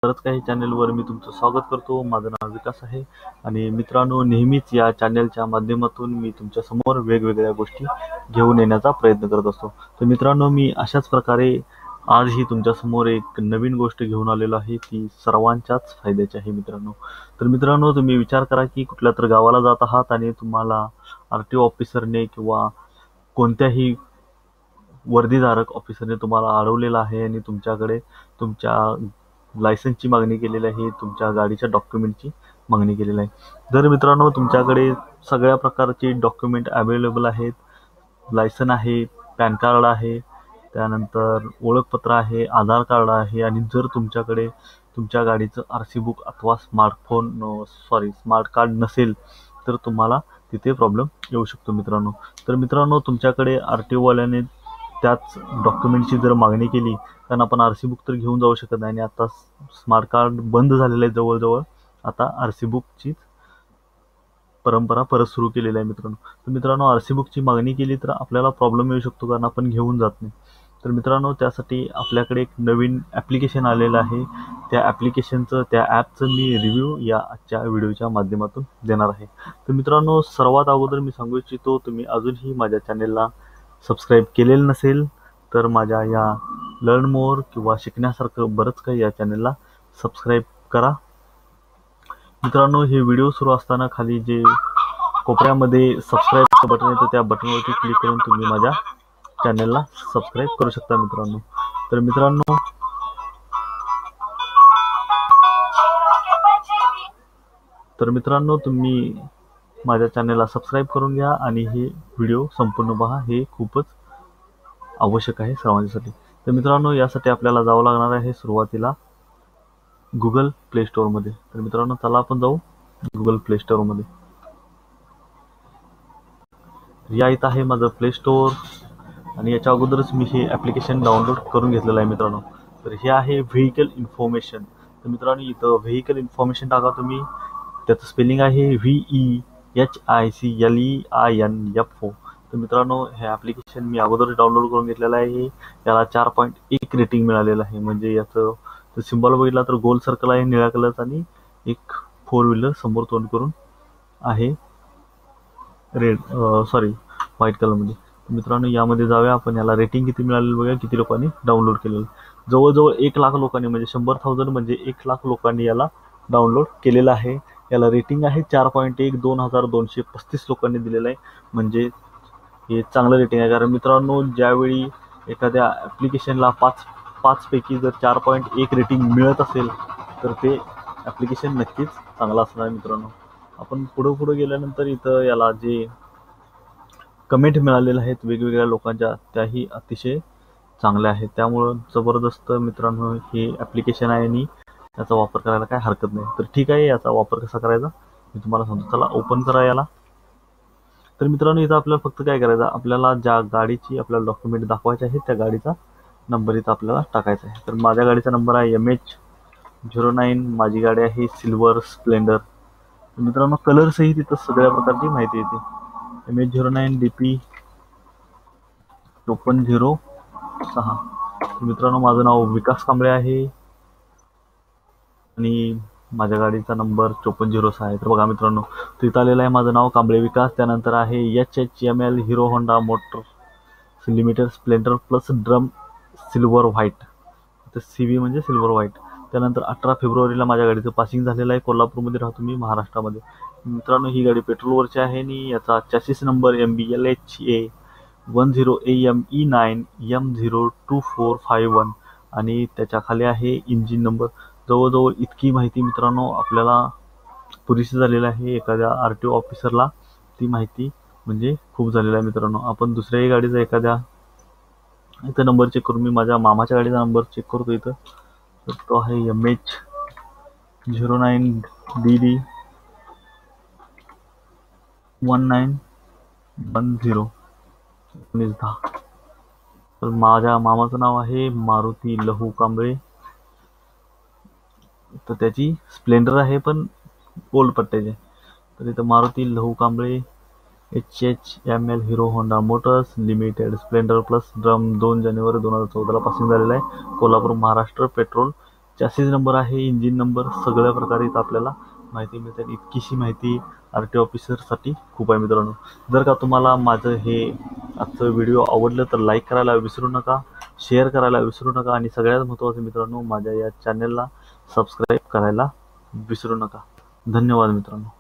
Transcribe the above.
बरंच काही चॅनलवर मी तुमचं स्वागत करतो. माझं नाव विकास आहे आणि मित्रांनो, नेहमीच या चॅनलच्या माध्यमातून मी तुमच्या समोर वेगवेगळ्या गोष्टी घेऊन येण्याचा प्रयत्न करत असतो. तर मित्रांनो, मी अशाच प्रकारे आजही तुमच्यासमोर एक नवीन गोष्ट घेऊन आलेलो आहे. ती सर्वांच्याच फायद्याची आहे मित्रांनो. तर मित्रांनो, तुम्ही विचार करा की कुठल्या तर गावाला जात आहात आणि तुम्हाला RTO ऑफिसरने किंवा कोणत्याही वर्दीधारक ऑफिसरने तुम्हाला अडवलेलं आहे आणि तुमच्याकडे तुमच्या लायसन्सची मागणी केलेली आहे, तुमच्या गाडीच्या डॉक्युमेंटची मागणी केलेली आहे. जर मित्रांनो तुमच्याकडे सगळ्या प्रकारचे डॉक्युमेंट अवेलेबल आहेत, लायसन आहे, पॅन कार्ड आहे, त्यानंतर ओळखपत्र आहे, आधार कार्ड आहे आणि जर तुमच्याकडे तुमच्या गाडीचं RC बुक अथवा स्मार्ट कार्ड नसेल तर तुम्हाला तिथे प्रॉब्लेम येऊ शकतो मित्रांनो. तर मित्रांनो, तुमच्याकडे RTO वाल्याने त्याच डॉक्युमेंटची जर मागणी केली, कारण आपण RC बुक तर घेऊन जाऊ शकत नाही आणि आता स्मार्ट कार्ड बंद झालेलं आहे जवळजवळ. आता RC बुकची परंपरा परत सुरू केलेली आहे मित्रांनो. तर मित्रांनो, RC बुकची मागणी केली तर आपल्याला प्रॉब्लेम येऊ शकतो, कारण आपण घेऊन जात नाही. तर मित्रांनो, त्यासाठी आपल्याकडे एक नवीन ॲप्लिकेशन आलेलं आहे. त्या ॲपचं मी रिव्ह्यू या आजच्या व्हिडिओच्या माध्यमातून देणार आहे. तर मित्रांनो, सर्वात अगोदर मी सांगू इच्छितो, तुम्ही अजूनही माझ्या चॅनेलला सबस्क्राईब केलेलं नसेल तर माझ्या या लर्न मोर किंवा शिकण्यासारखं बरंच काही या चॅनलला सबस्क्राईब करा. मित्रांनो, हे व्हिडिओ सुरू असताना खाली जे कोपऱ्यामध्ये सबस्क्राईबचं बटन येतं त्या बटनवरती क्लिक करून तुम्ही माझ्या चॅनलला सबस्क्राईब करू शकता मित्रांनो. तर मित्रांनो, तुम्ही माझ्या चॅनलला सबस्क्राईब करून घ्या आणि हे व्हिडिओ संपूर्ण पहा. हे खूपच आवश्यक आहे सर्वांसाठी. तर मित्रांनो, यासाठी आपल्याला जावं लागणार आहे सुरुवातीला गुगल प्ले स्टोअरमध्ये. तर मित्रांनो, चला आपण जाऊ गुगल प्ले स्टोअरमध्ये. या इथं आहे माझं प्ले स्टोअर आणि याच्या अगोदरच मी हे ॲप्लिकेशन डाउनलोड करून घेतलेलं आहे मित्रांनो. तर हे आहे व्हेइकल इन्फॉर्मेशन. तर मित्रांनो, इथं व्हेइकल इन्फॉर्मेशन टाका तुम्ही. त्याचं स्पेलिंग आहे VEHICLEINFO. तर मित्रांनो, हे ॲप्लिकेशन मी अगोदर डाउनलोड करून घेतलेलं आहे. याला 4.1 रेटिंग मिळालेलं आहे. म्हणजे याचं सिम्बॉल बघितला तर गोल सर्कल आहे निळ्या कलरचा आणि एक 4 व्हीलर समोर तोंड करून आहे व्हाईट कलरमध्ये. मित्रांनो, यामध्ये जाऊया आपण. याला रेटिंग किती मिळालेलं बघा, किती लोकांनी डाउनलोड केलेलं. जवळजवळ 1 लाख लोकांनी, म्हणजे 100,000 म्हणजे 1 लाख लोकांनी याला डाउनलोड केलेलं आहे. याला रेटिंग आहे 4.1. 2235 लोकांनी दिलेलं आहे. म्हणजे हे चांगलं रेटिंग आहे. कारण मित्रांनो, ज्यावेळी एखाद्या ॲप्लिकेशनला 5 पैकी जर 4.1 रेटिंग मिळत असेल तर ते ॲप्लिकेशन नक्कीच चांगलं असणार आहे मित्रांनो. आपण पुढे गेल्यानंतर इथं याला जे कमेंट मिळालेले आहेत वेगवेगळ्या लोकांच्या, त्याही अतिशय चांगल्या आहेत. त्यामुळं जबरदस्त मित्रांनो हे ॲप्लिकेशन आहे आणि याचा वापर करायला काय हरकत नाही. तर ठीक आहे, याचा वापर कसा करायचा मी तुम्हाला सांगतो. चला ओपन करा याला. तर मित्रांनो, इथं आपल्याला फक्त काय करायचं, आपल्याला ज्या गाडीची आपल्याला डॉक्युमेंट दाखवायचे आहे त्या गाडीचा नंबर इथं आपल्याला टाकायचा आहे. तर माझ्या गाडीचा नंबर आहे MH09. माझी गाडी आहे सिल्वर स्प्लेंडर. मित्रांनो, कलरसही तिथं सगळ्या प्रकारची माहिती येते. MH09 DP 5406. मित्रांनो, माझं नाव विकास कांबळे आहे आणि माझ्या गाडीचा नंबर 5406 आहे. तर बघा मित्रांनो, तिथं आलेलं आहे माझं नाव कांबळे विकास. त्यानंतर आहे HHML hero Honda Motors limited Splendor plus drum silver white. तर CV म्हणजे सिल्वर व्हाईट. त्यानंतर 18 फेब्रुवारीला माझ्या गाडीचं पासिंग झालेलं आहे. कोल्हापूरमध्ये राहतो मी, महाराष्ट्रामध्ये. मित्रांनो, ही गाडी पेट्रोलवरची आहे आणि याचा chassis number MBLHA 10AME9 M02451 आणि त्याच्या खाली आहे इंजिन नंबर. जवळजवळ इतकी माहिती मित्रांनो आपल्याला पुरेशी झालेली आहे. एखाद्या RTO ऑफिसरला ती माहिती म्हणजे खूप झालेलं आहे मित्रांनो. आपण दुसऱ्याही गाडीचा एखाद्या इथं नंबर चेक करून, मी माझ्या मामाच्या गाडीचा नंबर चेक करतो इथं. तर तो आहे MH09 DD 1910 1910. तर माझ्या मामाचं नाव आहे मारुती लहू कांबळे. तर त्याची स्प्लेंडर आहे पण ओल्ड पट्ट्याचे. तर इथं मारुती लहू Kamble HHML hero Honda Motors limited Splendor plus drum 2 जानेवारी 2014 पासिंग झालेला आहे. Kolhapur Maharashtra petrol chassis number आहे, इंजिन नंबर, सगळ्या प्रकारे इथं आपल्याला माहिती मिळते. इतकीशी माहिती RTO ऑफिसरसाठी खूप आहे मित्रांनो. जर का तुम्हाला माझं हे आजचं व्हिडिओ आवडलं तर लाईक करायला विसरू नका, शेअर करायला विसरू नका आणि सगळ्यात महत्त्वाचं मित्रांनो, माझ्या या चॅनलला सबस्क्राईब करायला विसरू नका. धन्यवाद मित्रांनो.